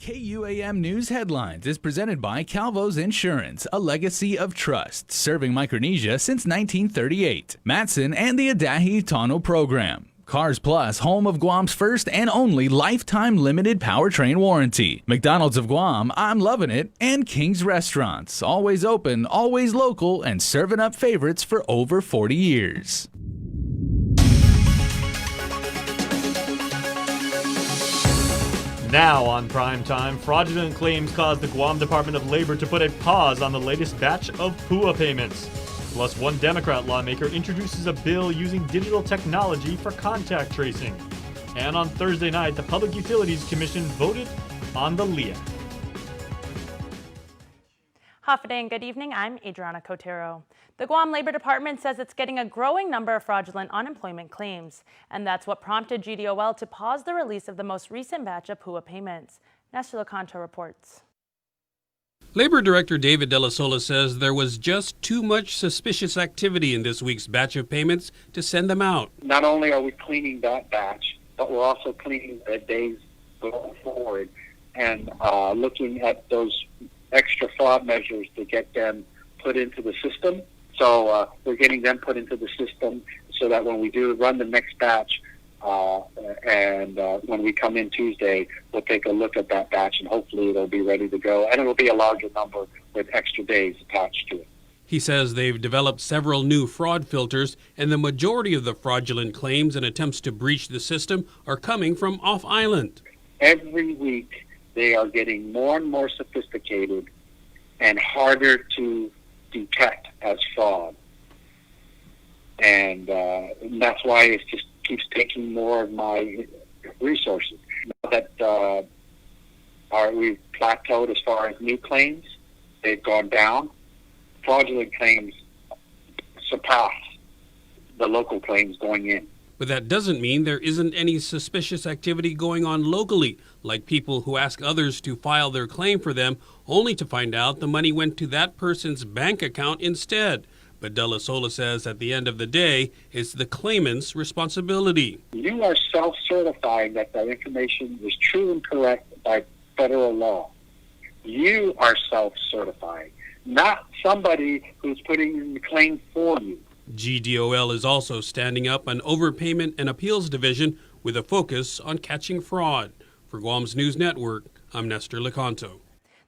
KUAM News Headlines is presented by Calvo's Insurance, a legacy of trust, serving Micronesia since 1938. Matson and the Adahi Tano Program. Cars Plus, home of Guam's first and only lifetime limited powertrain warranty. McDonald's of Guam, I'm loving it. And King's Restaurants, always open, always local, and serving up favorites for over 40 years. Now on Prime Time, fraudulent claims caused the Guam Department of Labor to put a pause on the latest batch of PUA payments. Plus, one Democrat lawmaker introduces a bill using digital technology for contact tracing. And on Thursday night, the Public Utilities Commission voted on the LEA. Hafa and good evening. I'm Adriana Cotero. The Guam Labor Department says it's getting a growing number of fraudulent unemployment claims, and that's what prompted GDOL to pause the release of the most recent batch of PUA payments. Nestor Lecanto reports. Labor Director David De La Sola says there was just too much suspicious activity in this week's batch of payments to send them out. Not only are we cleaning that batch, but we're also cleaning the days going forward and looking at those extra fraud measures to get them put into the system. So we're getting them put into the system so that when we do run the next batch and when we come in Tuesday, we'll take a look at that batch and hopefully it'll be ready to go. And it'll be a larger number with extra days attached to it. He says they've developed several new fraud filters, and the majority of the fraudulent claims and attempts to breach the system are coming from off-island. Every week, they are getting more and more sophisticated and harder to detect as fraud. And that's why it just keeps taking more of my resources. Now that we've plateaued as far as new claims, they've gone down. Fraudulent claims surpass the local claims going in. But that doesn't mean there isn't any suspicious activity going on locally, like people who ask others to file their claim for them, only to find out the money went to that person's bank account instead. But De La Sola says at the end of the day, it's the claimant's responsibility. You are self-certifying that that information is true and correct by federal law. You are self-certifying, not somebody who's putting in the claim for you. GDOL is also standing up an overpayment and appeals division with a focus on catching fraud. For Guam's News Network, I'm Nestor Lecanto.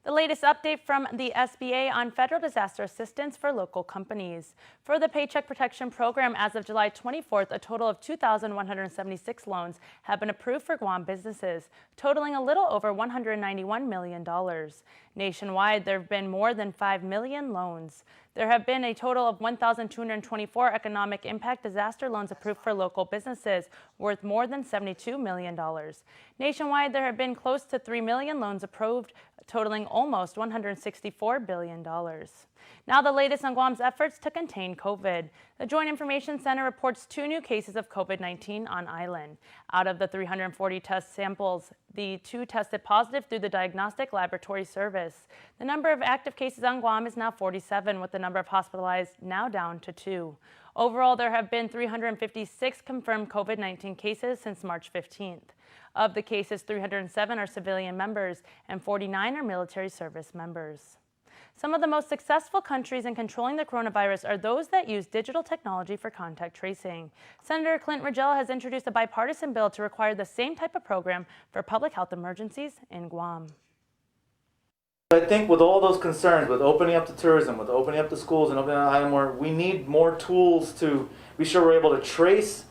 The latest update from the SBA on federal disaster assistance for local companies. For the Paycheck Protection Program, as of July 24th, a total of 2,176 loans have been approved for Guam businesses, totaling a little over $191 million. Nationwide, there have been more than 5 million loans. There have been a total of 1,224 economic impact disaster loans approved for local businesses, worth more than $72 million. Nationwide, there have been close to 3 million loans approved, totaling almost $164 billion. Now the latest on Guam's efforts to contain COVID. The Joint Information Center reports 2 new cases of COVID-19 on island. Out of the 340 test samples, the 2 tested positive through the Diagnostic Laboratory Service. The number of active cases on Guam is now 47, with the number of hospitalized now down to 2. Overall, there have been 356 confirmed COVID-19 cases since March 15th. Of the cases, 307 are civilian members and 49 are military service members. Some of the most successful countries in controlling the coronavirus are those that use digital technology for contact tracing. Senator Clint Rajel has introduced a bipartisan bill to require the same type of program for public health emergencies in Guam. I think with all those concerns, with opening up the tourism, with opening up the schools and opening up the island more, we need more tools to be sure we're able to trace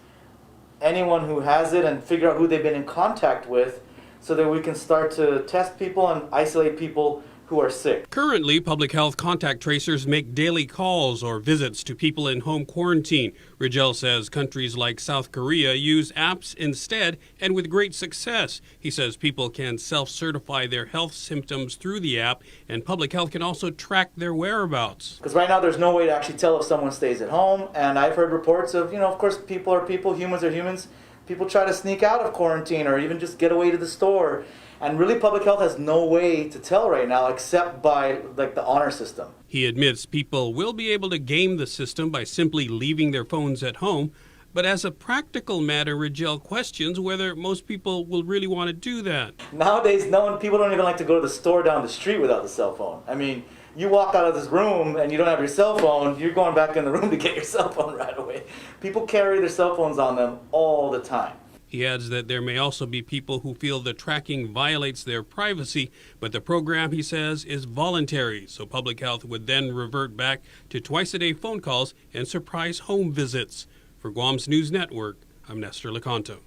anyone who has it and figure out who they've been in contact with so that we can start to test people and isolate people who are sick. Currently, public health contact tracers make daily calls or visits to people in home quarantine. Rajel says countries like South Korea use apps instead, and with great success. He says people can self-certify their health symptoms through the app, and public health can also track their whereabouts. Because right now there's no way to actually tell if someone stays at home, and I've heard reports of, of course people are people, humans are humans. People try to sneak out of quarantine or even just get away to the store. And really, public health has no way to tell right now except by the honor system. He admits people will be able to game the system by simply leaving their phones at home. But as a practical matter, Rajel questions whether most people will really want to do that. Nowadays, people don't even like to go to the store down the street without the cell phone. I mean, you walk out of this room and you don't have your cell phone, you're going back in the room to get your cell phone right away. People carry their cell phones on them all the time. He adds that there may also be people who feel the tracking violates their privacy, but the program, he says, is voluntary, so public health would then revert back to twice-a-day phone calls and surprise home visits. For Guam's News Network, I'm Nestor Lecanto.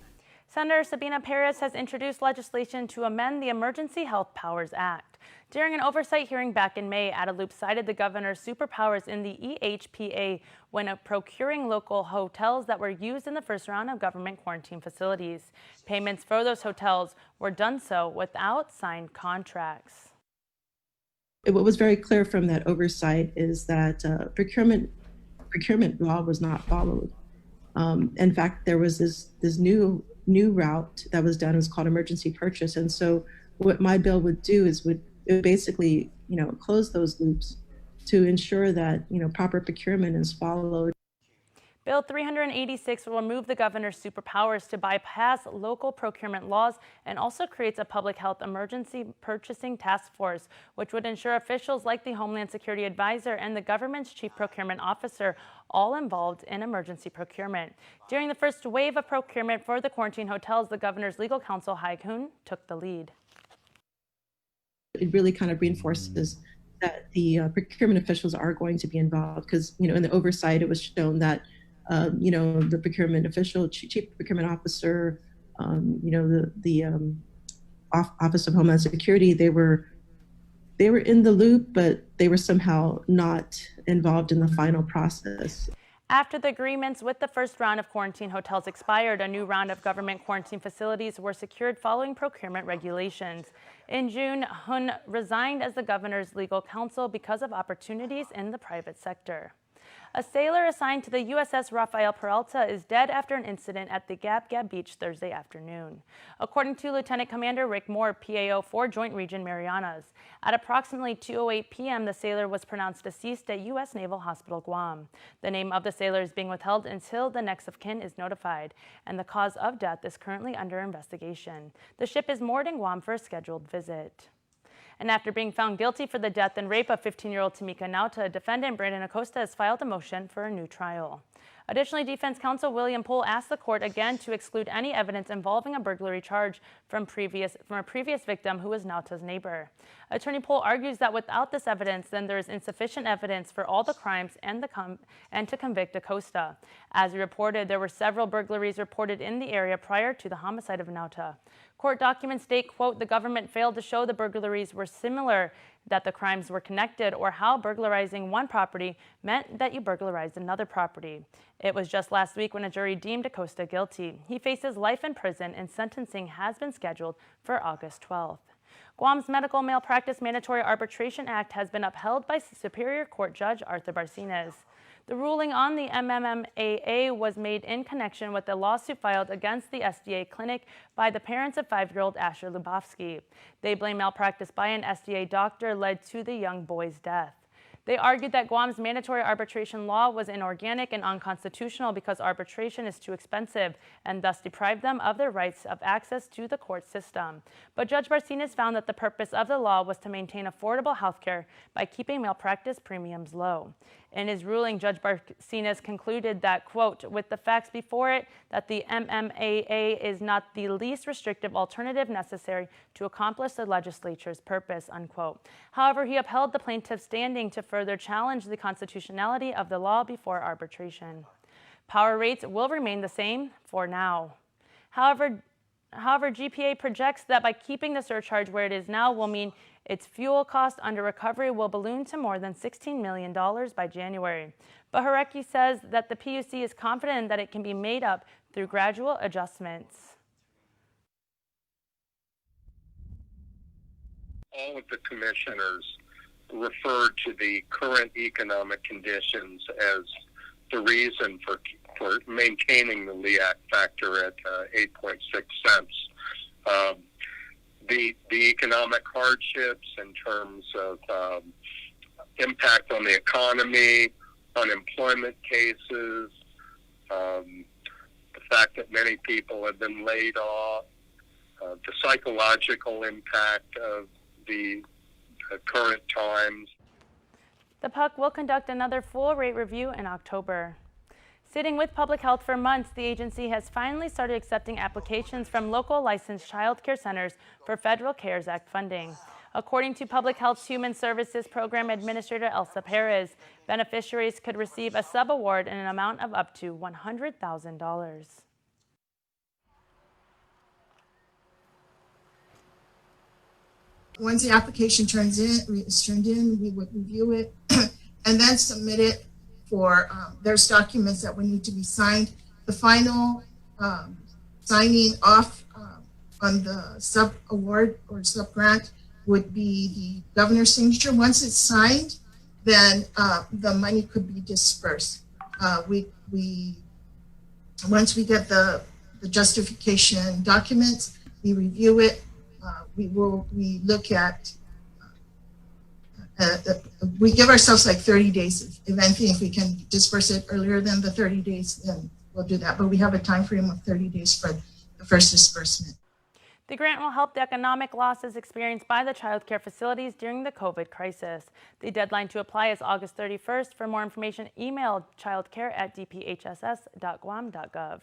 Senator Sabina Perez has introduced legislation to amend the Emergency Health Powers Act. During an oversight hearing back in May, Adelup cited the governor's superpowers in the EHPA when procuring local hotels that were used in the first round of government quarantine facilities. Payments for those hotels were done so without signed contracts. What was very clear from that oversight is that procurement law was not followed. In fact, there was this new route that was done. It was called emergency purchase, and so what my bill would do is would basically close those loops to ensure that proper procurement is followed. Bill 386 will remove the governor's superpowers to bypass local procurement laws and also creates a public health emergency purchasing task force, which would ensure officials like the Homeland Security Advisor and the government's chief procurement officer all involved in emergency procurement. During the first wave of procurement for the quarantine hotels, the governor's legal counsel, Hai Kun, took the lead. It really kind of reinforces that the procurement officials are going to be involved because, in the oversight, it was shown that, the procurement official, chief procurement officer, the Office of Homeland Security, they were in the loop, but they were somehow not involved in the final process. After the agreements with the first round of quarantine hotels expired, a new round of government quarantine facilities were secured following procurement regulations. In June, Hun resigned as the governor's legal counsel because of opportunities in the private sector. A sailor assigned to the USS Rafael Peralta is dead after an incident at the Gab Gab Beach Thursday afternoon. According to Lieutenant Commander Rick Moore, PAO for Joint Region Marianas, at approximately 2:08 p.m., the sailor was pronounced deceased at U.S. Naval Hospital, Guam. The name of the sailor is being withheld until the next of kin is notified, and the cause of death is currently under investigation. The ship is moored in Guam for a scheduled visit. And after being found guilty for the death and rape of 15-year-old Tamika Nauta, defendant Brandon Acosta has filed a motion for a new trial. Additionally, defense counsel William Poole asked the court again to exclude any evidence involving a burglary charge from a previous victim who was Nauta's neighbor. Attorney Poole argues that without this evidence, then there is insufficient evidence for all the crimes and to convict Acosta. As reported, there were several burglaries reported in the area prior to the homicide of Nauta. Court documents state, quote, the government failed to show the burglaries were similar, that the crimes were connected, or how burglarizing one property meant that you burglarized another property. It was just last week when a jury deemed Acosta guilty. He faces life in prison and sentencing has been scheduled for August 12th. Guam's Medical Malpractice Mandatory Arbitration Act has been upheld by Superior Court Judge Arthur Barcinas. The ruling on the MMMA was made in connection with a lawsuit filed against the SDA clinic by the parents of 5-year-old Asher Lubofsky. They blame malpractice by an SDA doctor led to the young boy's death. They argued that Guam's mandatory arbitration law was inorganic and unconstitutional because arbitration is too expensive and thus deprived them of their rights of access to the court system. But Judge Barcinas found that the purpose of the law was to maintain affordable health care by keeping malpractice premiums low. In his ruling, Judge Barcinas concluded that, quote, with the facts before it, that the MMAA is not the least restrictive alternative necessary to accomplish the legislature's purpose, unquote. However, he upheld the plaintiff's standing to further challenge the constitutionality of the law before arbitration. Power rates will remain the same for now. However, GPA projects that by keeping the surcharge where it is now will mean its fuel cost under recovery will balloon to more than $16 million by January. But Harecki says that the PUC is confident that it can be made up through gradual adjustments. All of the commissioners referred to the current economic conditions as the reason for maintaining the LEAC factor at 8.6 cents. The economic hardships in terms of impact on the economy, unemployment cases, fact that many people have been laid off, the psychological impact of the current times. The PUC will conduct another full rate review in October. Sitting with public health for months, the agency has finally started accepting applications from local licensed child care centers for federal CARES Act funding. According to Public Health's Human Services Program Administrator Elsa Perez, beneficiaries could receive a sub-award in an amount of up to $100,000. Once the application is turned in, we would review it and then submit it for, there's documents that would need to be signed. The final signing off on the sub-award or sub-grant would be the governor's signature. Once it's signed, then the money could be dispersed. Once we get the justification documents, we review it. We look at, we give ourselves like 30 days. If anything, if we can disperse it earlier than the 30 days, then we'll do that. But we have a time frame of 30 days for the first disbursement. The grant will help the economic losses experienced by the child care facilities during the COVID crisis. The deadline to apply is August 31st. For more information, email childcare@dphss.guam.gov.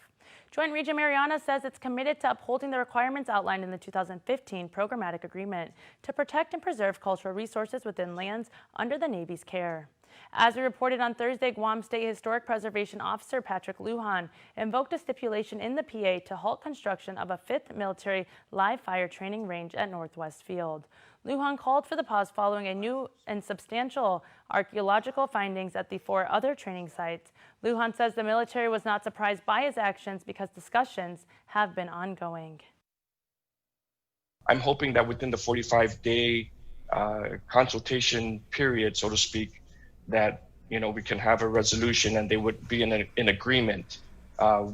Joint Region Marianas says it's committed to upholding the requirements outlined in the 2015 programmatic agreement to protect and preserve cultural resources within lands under the Navy's care. As we reported on Thursday, Guam State Historic Preservation Officer Patrick Lujan invoked a stipulation in the PA to halt construction of a 5th military live fire training range at Northwest Field. Lujan called for the pause following a new and substantial archaeological findings at the 4 other training sites. Lujan says the military was not surprised by his actions because discussions have been ongoing. I'm hoping that within the 45-day consultation period, so to speak, that we can have a resolution and they would be in agreement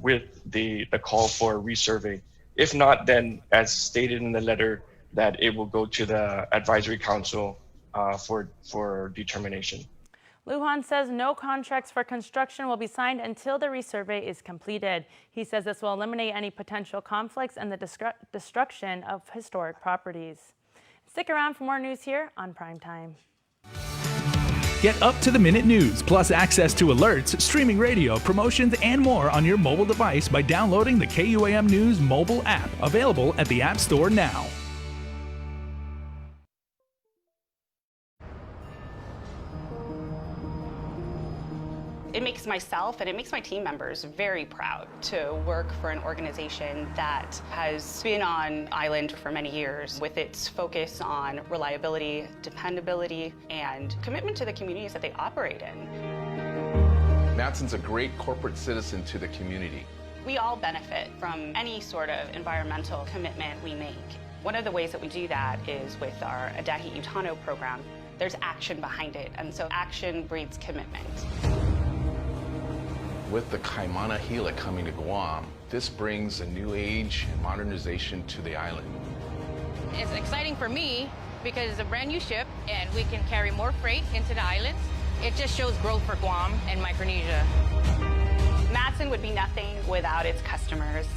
with the call for a resurvey. If not, then as stated in the letter, that it will go to the advisory council for determination. Lujan says no contracts for construction will be signed until the resurvey is completed. He says this will eliminate any potential conflicts and the destruction of historic properties. Stick around for more news here on Primetime. Get up-to-the-minute news, plus access to alerts, streaming radio, promotions, and more on your mobile device by downloading the KUAM News mobile app, available at the App Store now. It makes myself and it makes my team members very proud to work for an organization that has been on island for many years with its focus on reliability, dependability, and commitment to the communities that they operate in. Matson's a great corporate citizen to the community. We all benefit from any sort of environmental commitment we make. One of the ways that we do that is with our Adahi Utano program. There's action behind it, and so action breeds commitment. With the Kaimana Gila coming to Guam, this brings a new age and modernization to the island. It's exciting for me because it's a brand new ship and we can carry more freight into the islands. It just shows growth for Guam and Micronesia. Matson would be nothing without its customers,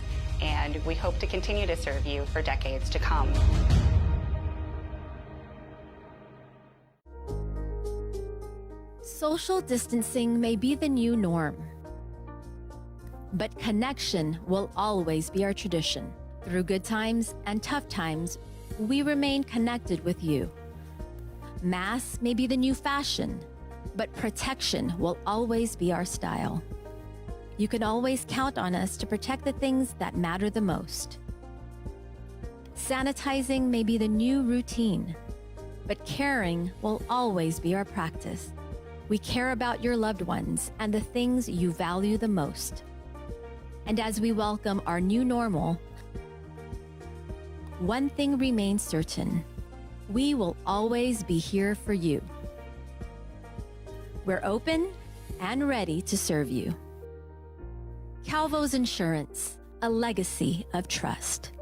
and we hope to continue to serve you for decades to come. Social distancing may be the new norm, but connection will always be our tradition. Through good times and tough times, we remain connected with you. Masks may be the new fashion, but protection will always be our style. You can always count on us to protect the things that matter the most. Sanitizing may be the new routine, but caring will always be our practice. We care about your loved ones and the things you value the most. And as we welcome our new normal, one thing remains certain: we will always be here for you. We're open and ready to serve you. Calvo's Insurance, a legacy of trust.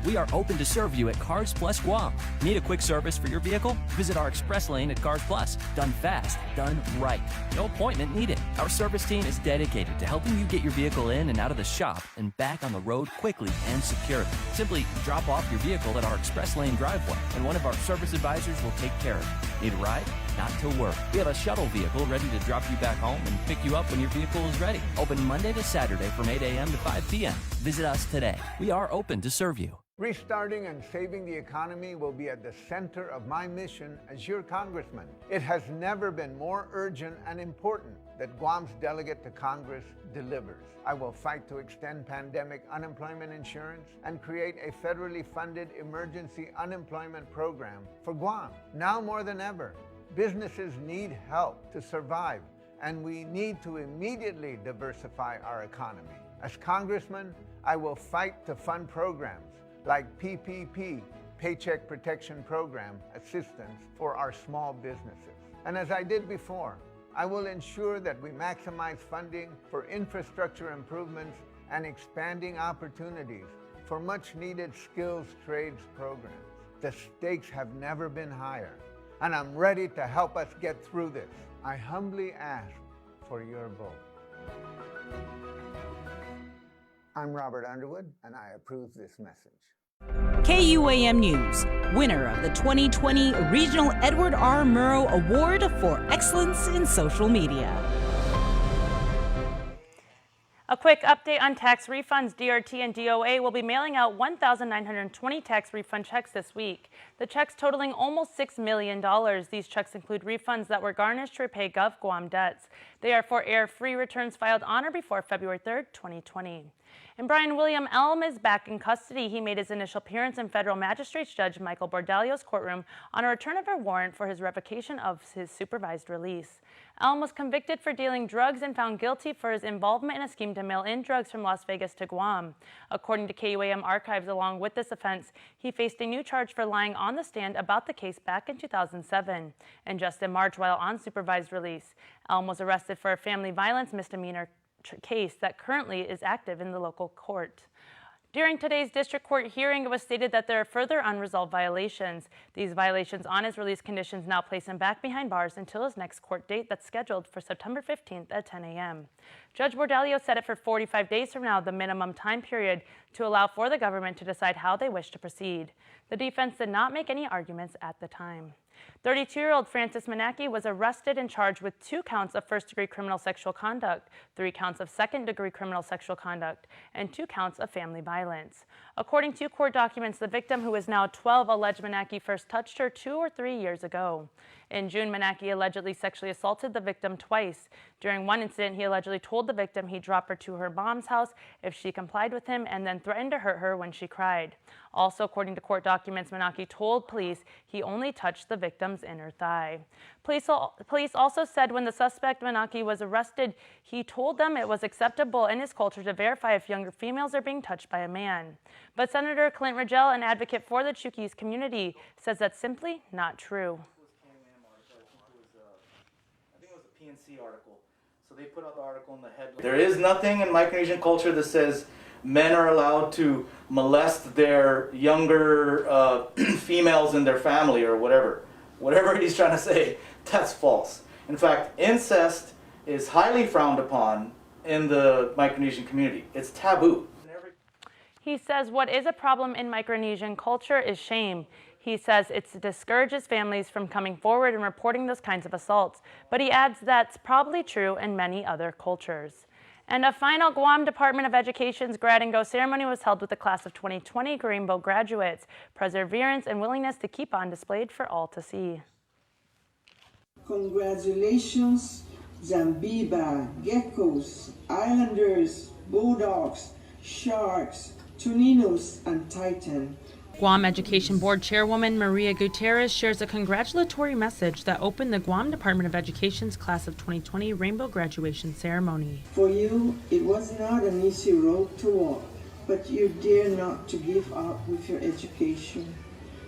We are open to serve you at Cars Plus Guam. Need a quick service for your vehicle? Visit our express lane at Cars Plus. Done fast, done right. No appointment needed. Our service team is dedicated to helping you get your vehicle in and out of the shop and back on the road quickly and securely. Simply drop off your vehicle at our express lane driveway, and one of our service advisors will take care of it. Need a ride? Not to worry. We have a shuttle vehicle ready to drop you back home and pick you up when your vehicle is ready. Open Monday to Saturday from 8 a.m. to 5 p.m. Visit us today. We are open to serve you. Restarting and saving the economy will be at the center of my mission as your congressman. It has never been more urgent and important that Guam's delegate to Congress delivers. I will fight to extend pandemic unemployment insurance and create a federally funded emergency unemployment program for Guam. Now more than ever, businesses need help to survive, and we need to immediately diversify our economy. As congressman, I will fight to fund programs like PPP, Paycheck Protection Program assistance for our small businesses. And as I did before, I will ensure that we maximize funding for infrastructure improvements and expanding opportunities for much-needed skills trades programs. The stakes have never been higher, and I'm ready to help us get through this. I humbly ask for your vote. I'm Robert Underwood, and I approve this message. KUAM News, winner of the 2020 Regional Edward R. Murrow Award for Excellence in Social Media. A quick update on tax refunds. DRT and DOA will be mailing out 1,920 tax refund checks this week. The checks totaling almost $6 million. These checks include refunds that were garnished to repay Gov Guam debts. They are for error-free returns filed on or before February 3rd, 2020. And Brian William Elma is back in custody. He made his initial appearance in federal magistrates Judge Michael Bordalio's courtroom on a return of a warrant for his revocation of his supervised release. Elm was convicted for dealing drugs and found guilty for his involvement in a scheme to mail in drugs from Las Vegas to Guam. According to KUAM archives, along with this offense, he faced a new charge for lying on the stand about the case back in 2007. And just in March, while on supervised release, Elm was arrested for a family violence misdemeanor case that currently is active in the local court. During today's district court hearing, it was stated that there are further unresolved violations. These violations on his release conditions now place him back behind bars until his next court date that's scheduled for September 15th at 10 a.m. Judge Bordalio set it for 45 days from now, the minimum time period, to allow for the government to decide how they wish to proceed. The defense did not make any arguments at the time. 32-year-old Francis Manaki was arrested and charged with 2 counts of first-degree criminal sexual conduct, 3 counts of second-degree criminal sexual conduct, and 2 counts of family violence. According to court documents, the victim, who is now 12, alleged Manaki first touched her 2 or 3 years ago. In June, Manaki allegedly sexually assaulted the victim twice. During one incident, he allegedly told the victim he'd drop her to her mom's house if she complied with him, and then threatened to hurt her when she cried. Also, according to court documents, Manaki told police he only touched the victim's inner thigh. Police also said when the suspect, Manaki, was arrested, he told them it was acceptable in his culture to verify if younger females are being touched by a man. But Senator Clint Rajel, an advocate for the Chuukese community, says that's simply not true. PNC article. So they put out the article in the headline. There is nothing in Micronesian culture that says men are allowed to molest their younger females in their family or whatever. Whatever he's trying to say, that's false. In fact, incest is highly frowned upon in the Micronesian community. It's taboo. He says what is a problem in Micronesian culture is shame. He says it discourages families from coming forward and reporting those kinds of assaults, but he adds that's probably true in many other cultures. And a final Guam Department of Education's Grad and Go ceremony was held with the class of 2020 Rainbow graduates. Perseverance and willingness to keep on displayed for all to see. Congratulations, Zambiba, geckos, islanders, bulldogs, sharks, tuninos, and titan. Guam Education Board Chairwoman Maria Gutierrez shares a congratulatory message that opened the Guam Department of Education's Class of 2020 Rainbow Graduation Ceremony. For you, it was not an easy road to walk, but you dare not to give up with your education.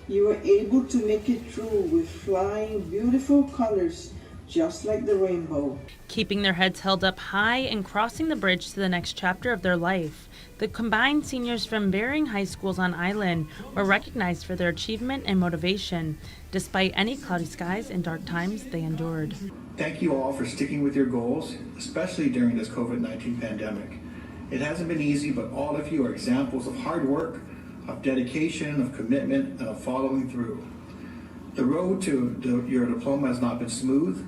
You were able to make it through with flying beautiful colors just like the rainbow. Keeping their heads held up high and crossing the bridge to the next chapter of their life, the combined seniors from varying high schools on island were recognized for their achievement and motivation, despite any cloudy skies and dark times they endured. Thank you all for sticking with your goals, especially during this COVID-19 pandemic. It hasn't been easy, but all of you are examples of hard work, of dedication, of commitment, and of following through. The road to your diploma has not been smooth,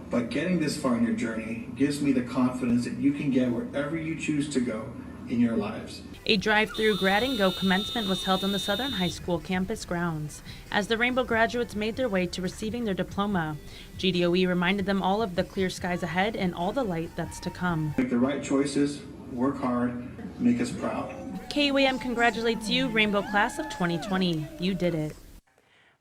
but getting this far in your journey gives me the confidence that you can get wherever you choose to go in your lives. A drive-through grad and go commencement was held on the Southern High School campus grounds as the Rainbow graduates made their way to receiving their diploma. GDOE reminded them all of the clear skies ahead and all the light that's to come. Make the right choices, work hard, make us proud. KUAM congratulates you, Rainbow Class of 2020. You did it.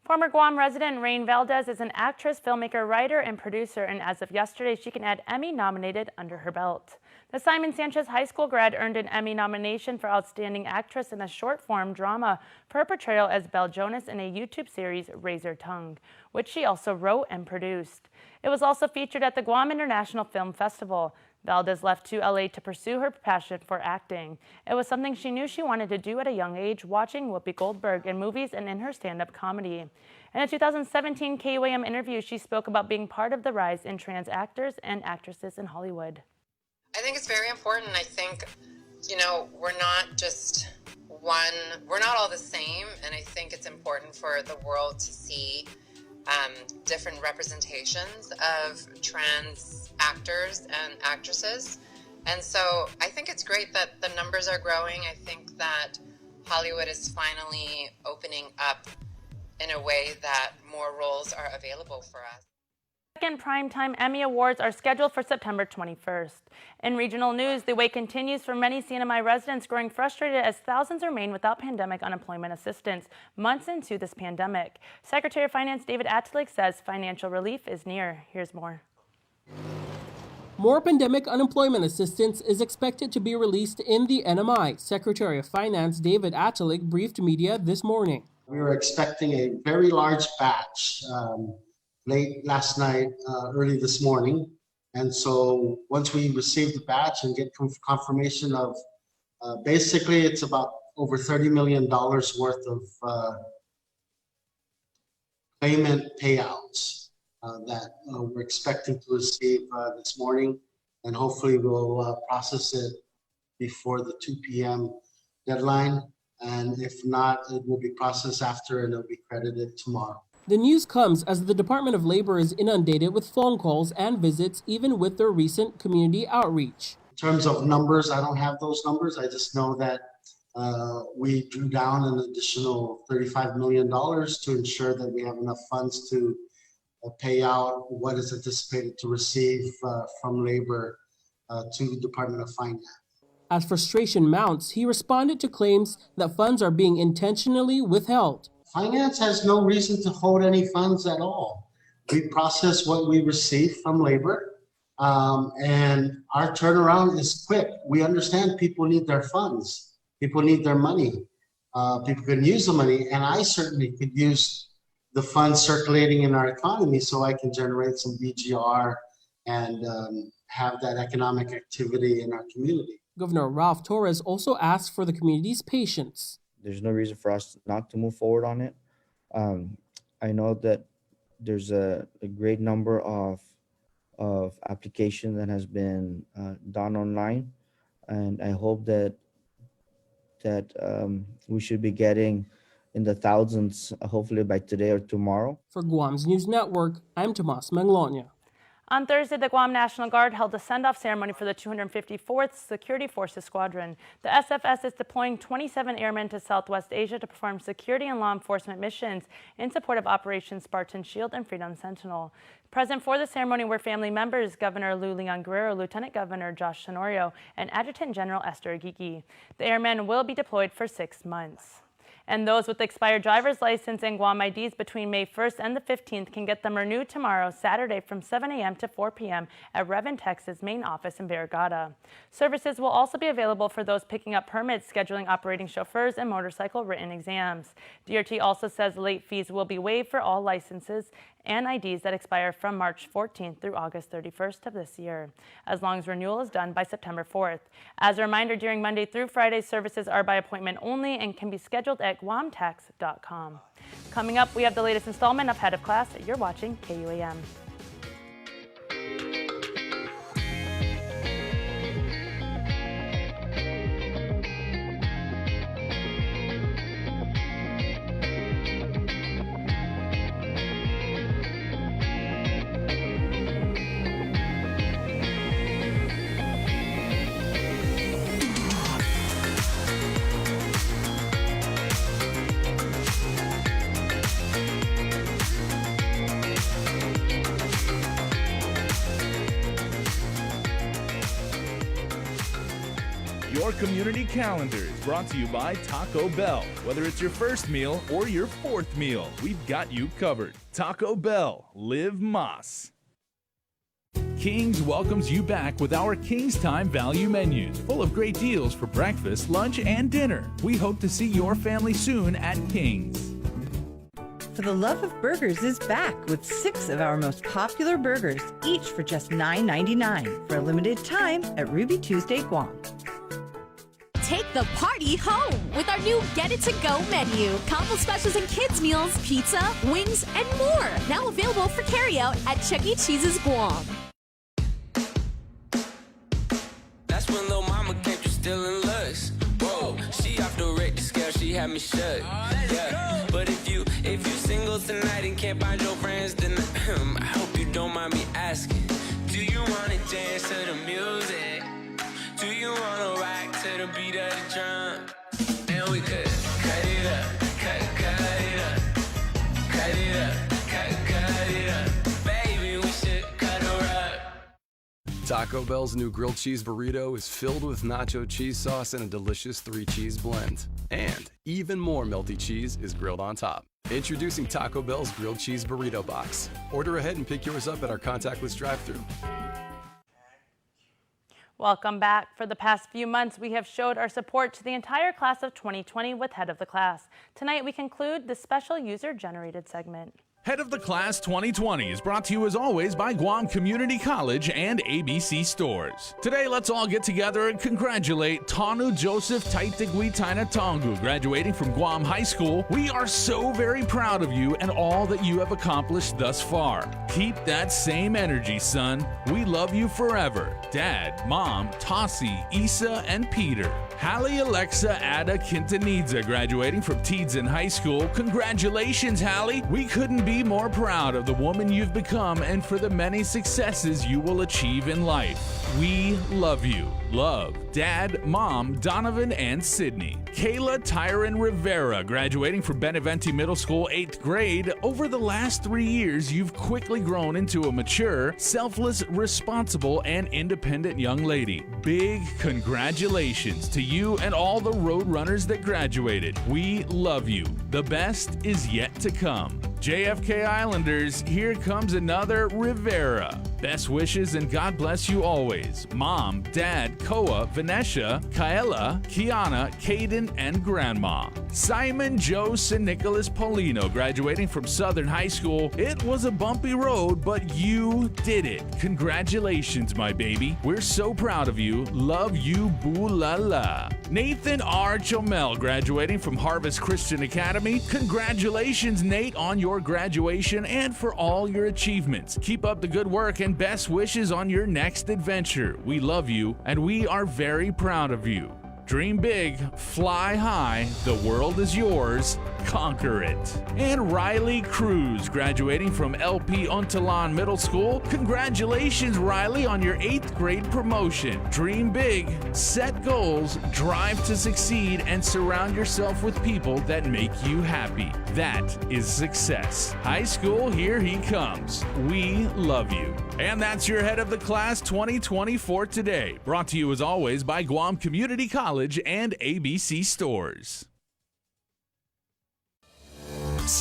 Former Guam resident Rain Valdez is an actress, filmmaker, writer, and producer, and as of yesterday, she can add Emmy nominated under her belt. The Simon Sanchez High School grad earned an Emmy nomination for Outstanding Actress in a short-form drama for her portrayal as Belle Jonas in a YouTube series, Razor Tongue, which she also wrote and produced. It was also featured at the Guam International Film Festival. Valdez left to LA to pursue her passion for acting. It was something she knew she wanted to do at a young age, watching Whoopi Goldberg in movies and in her stand-up comedy. In a 2017 KUAM interview, she spoke about being part of the rise in trans actors and actresses in Hollywood. I think it's very important. I think, you know, we're not just one, we're not all the same, and I think it's important for the world to see different representations of trans actors and actresses. And so I think it's great that the numbers are growing. I think that Hollywood is finally opening up in a way that more roles are available for us. Second primetime Emmy Awards are scheduled for September 21st. In regional news, the wait continues for many CNMI residents growing frustrated as thousands remain without pandemic unemployment assistance months into this pandemic. Secretary of Finance David Attelig says financial relief is near. Here's more. More pandemic unemployment assistance is expected to be released in the NMI. Secretary of Finance David Attelig briefed media this morning. We were expecting a very large batch late last night, early this morning. And so once we receive the batch and get confirmation of, basically it's about over $30 million worth of payment payouts that we're expecting to receive this morning. And hopefully we'll process it before the 2 p.m. deadline. And if not, it will be processed after and it'll be credited tomorrow. The news comes as the Department of Labor is inundated with phone calls and visits, even with their recent community outreach. In terms of numbers, I don't have those numbers. I just know that we drew down an additional $35 million to ensure that we have enough funds to pay out what is anticipated to receive from labor to the Department of Finance. As frustration mounts, he responded to claims that funds are being intentionally withheld. Finance has no reason to hold any funds at all. We process what we receive from labor, and our turnaround is quick. We understand people need their funds. People need their money. People can use the money, and I certainly could use the funds circulating in our economy so I can generate some BGR and have that economic activity in our community. Governor Ralph Torres also asked for the community's patience. There's no reason for us not to move forward on it. I know that there's a great number of applications that has been done online, and I hope that we should be getting in the thousands, hopefully by today or tomorrow. For Guam's News Network, I'm Tomas Manglonia. On Thursday, the Guam National Guard held a send-off ceremony for the 254th Security Forces Squadron. The SFS is deploying 27 airmen to Southwest Asia to perform security and law enforcement missions in support of Operation Spartan Shield and Freedom Sentinel. Present for the ceremony were family members Governor Lou Leon Guerrero, Lieutenant Governor Josh Tenorio, and Adjutant General Esther Agiki. The airmen will be deployed for 6 months. And those with expired driver's license and Guam IDs between May 1st and the 15th can get them renewed tomorrow, Saturday, from 7 a.m. to 4 p.m. at Revan Texas main office in Barragata. Services will also be available for those picking up permits, scheduling operating chauffeurs, and motorcycle written exams. DRT also says late fees will be waived for all licenses and IDs that expire from March 14th through August 31st of this year, as long as renewal is done by September 4th. As a reminder, during Monday through Friday, services are by appointment only and can be scheduled at guamtax.com. Coming up, we have the latest installment of Head of Class. You're watching KUAM. Your community calendar is brought to you by Taco Bell. Whether it's your first meal or your fourth meal, we've got you covered. Taco Bell, live Más. King's welcomes you back with our King's Time value menus, full of great deals for breakfast, lunch, and dinner. We hope to see your family soon at King's. For the Love of Burgers is back with 6 of our most popular burgers, each for just $9.99 for a limited time at Ruby Tuesday, Guam. Take the party home with our new Get It To Go menu. Combo specials and kids meals, pizza, wings, and more. Now available for carryout at Chuck E. Cheese's Guam. That's when Lil' Mama came through stealing looks. Whoa, she off the rate the scale, she had me shook. Yeah, but if you single tonight and can't find your friends, then I hope you don't mind me asking. Do you wanna dance to the music? Do you wanna rock to the beat of the drum? And we could cut it up, cut it up, cut it up, cut it up. Baby, we should cut her up. Taco Bell's new grilled cheese burrito is filled with nacho cheese sauce and a delicious 3-cheese blend. And even more melty cheese is grilled on top. Introducing Taco Bell's grilled cheese burrito box. Order ahead and pick yours up at our contactless drive-thru. Welcome back. For the past few months, we have showed our support to the entire class of 2020 with Head of the Class. Tonight, we conclude the special user-generated segment. Head of the Class 2020 is brought to you as always by Guam Community College and ABC Stores. Today, let's all get together and congratulate Tanu Joseph Taitigui Taina Tongu, graduating from Guam High School. We are so very proud of you and all that you have accomplished thus far. Keep that same energy, son. We love you forever. Dad, Mom, Tossie, Isa, and Peter. Hallie Alexa Ada Quintanidza, graduating from Teedson High School. Congratulations, Hallie. We couldn't be more proud of the woman you've become and for the many successes you will achieve in life. We love you. Love, Dad, Mom, Donovan, and Sydney. Kayla Tyron Rivera, graduating from Beneventi Middle School 8th grade. Over the last 3 years, you've quickly grown into a mature, selfless, responsible, and independent young lady. Big congratulations to you and all the road runners that graduated. We love you. The best is yet to come. JFK Islanders, here comes another Rivera. Best wishes and God bless you always. Mom, Dad, Koa, Vanessa, Kaela, Kiana, Caden, and Grandma. Simon, Joe, San Nicolas Paulino, graduating from Southern High School. It was a bumpy road, but you did it. Congratulations, my baby. We're so proud of you. Love you, boo la la. Nathan R. Chomel, graduating from Harvest Christian Academy. Congratulations, Nate, on your graduation and for all your achievements. Keep up the good work and best wishes on your next adventure. We love you and we are very proud of you. Dream big, fly high, the world is yours, conquer it. And Riley Cruz, graduating from LP Untalan Middle School. Congratulations, Riley, on your 8th grade promotion. Dream big, set goals, drive to succeed, and surround yourself with people that make you happy. That is success. High school, here he comes. We love you. And that's your Head of the Class 2020 for today. Brought to you as always by Guam Community College and ABC Stores.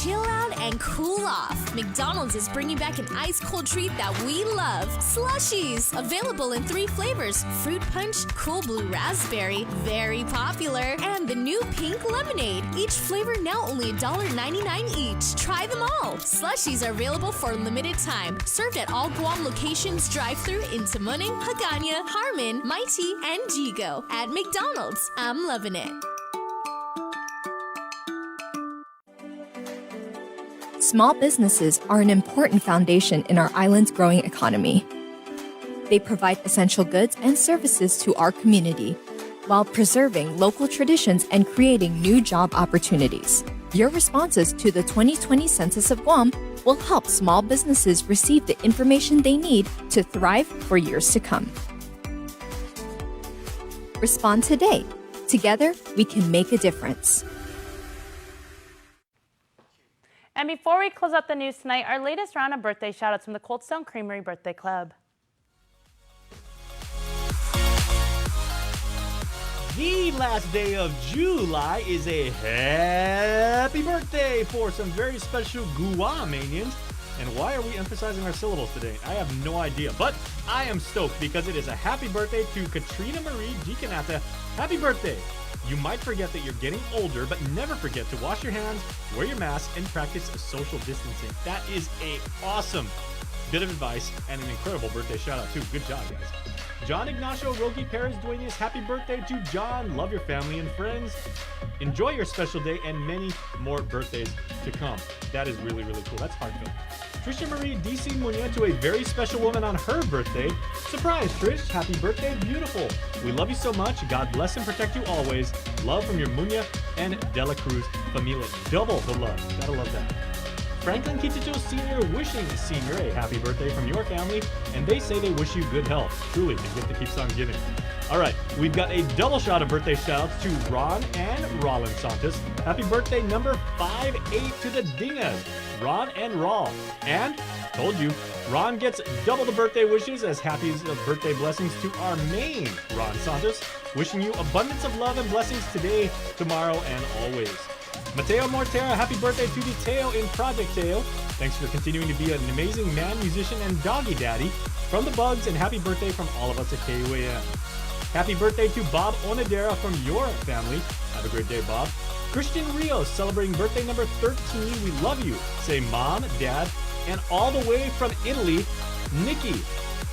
Chill out and and cool off. McDonald's is bringing back an ice-cold treat that we love. Slushies, available in 3 flavors. Fruit punch, cool blue raspberry, very popular, and the new pink lemonade. Each flavor now only $1.99 each. Try them all. Slushies are available for a limited time. Served at all Guam locations drive-thru in Tamuning, Hagåtña, Harmon, Mighty, and Jigo. At McDonald's, I'm loving it. Small businesses are an important foundation in our island's growing economy. They provide essential goods and services to our community while preserving local traditions and creating new job opportunities. Your responses to the 2020 Census of Guam will help small businesses receive the information they need to thrive for years to come. Respond today. Together, we can make a difference. And before we close out the news tonight, our latest round of birthday shoutouts from the Cold Stone Creamery Birthday Club. The last day of July is a happy birthday for some very special Guamanians. And why are we emphasizing our syllables today? I have no idea, but I am stoked because it is a happy birthday to Katrina Marie Deaconata. Happy birthday! You might forget that you're getting older, but never forget to wash your hands, wear your mask, and practice social distancing. That is a awesome bit of advice and an incredible birthday shout out too. Good job, guys. John Ignacio Rogi Perez Duenas, happy birthday to John. Love your family and friends. Enjoy your special day and many more birthdays to come. That is really, really cool. That's heartfelt. Trisha Marie DC Muña to a very special woman on her birthday. Surprise, Trish. Happy birthday. Beautiful. We love you so much. God bless and protect you always. Love from your Muña and Dela Cruz familia. Double the love. Gotta love that. Franklin Kiticho Sr. wishing Senior a happy birthday from your family, and they say they wish you good health. Truly, the gift that keeps on giving. All right, we've got a double shot of birthday shoutouts to Ron and Roland Santos. Happy birthday number 5-8 to the Dingas, Ron and Raul. And, told you, Ron gets double the birthday wishes as happy birthday blessings to our main Ron Santos. Wishing you abundance of love and blessings today, tomorrow, and always. Mateo Mortera, happy birthday to the Teo in Project Teo. Thanks for continuing to be an amazing man, musician, and doggy daddy. From the Bugs, and happy birthday from all of us at KUAM. Happy birthday to Bob Onadera from your family. Have a great day, Bob. Christian Rios, celebrating birthday number 13. We love you. Say mom, dad, and all the way from Italy, Nikki.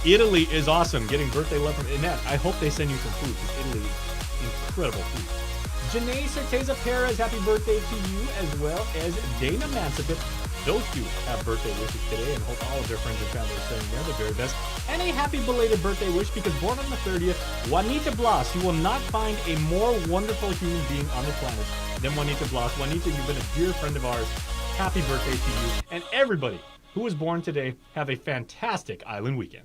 Italy is awesome. Getting birthday love from Annette. I hope they send you some food because Italy is incredible food. Janae Certeza Perez, happy birthday to you, as well as Dana Mansipit. Those two have birthday wishes today, and hope all of their friends and family are sending their the very best. And a happy belated birthday wish, because born on the 30th, Juanita Blas. You will not find a more wonderful human being on the planet than Juanita Blas. Juanita, you've been a dear friend of ours. Happy birthday to you. And everybody who was born today, have a fantastic island weekend.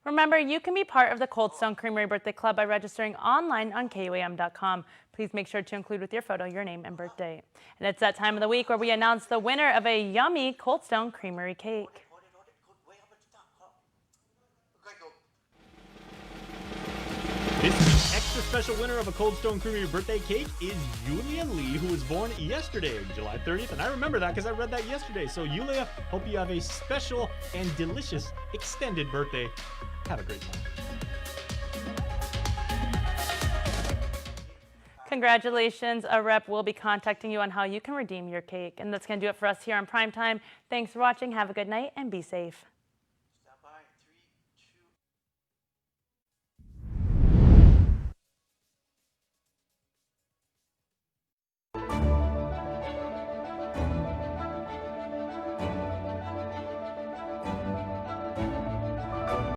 Remember, you can be part of the Cold Stone Creamery Birthday Club by registering online on KUAM.com. Please make sure to include with your photo your name and birthday. And it's that time of the week where we announce the winner of a yummy Cold Stone Creamery cake. This week's extra special winner of a Cold Stone Creamery birthday cake is Yulia Lee, who was born yesterday, July 30th. And I remember that because I read that yesterday. So Yulia, hope you have a special and delicious extended birthday. Have a great time. Congratulations. A rep will be contacting you on how you can redeem your cake. And that's going to do it for us here on Primetime. Thanks for watching. Have a good night and be safe.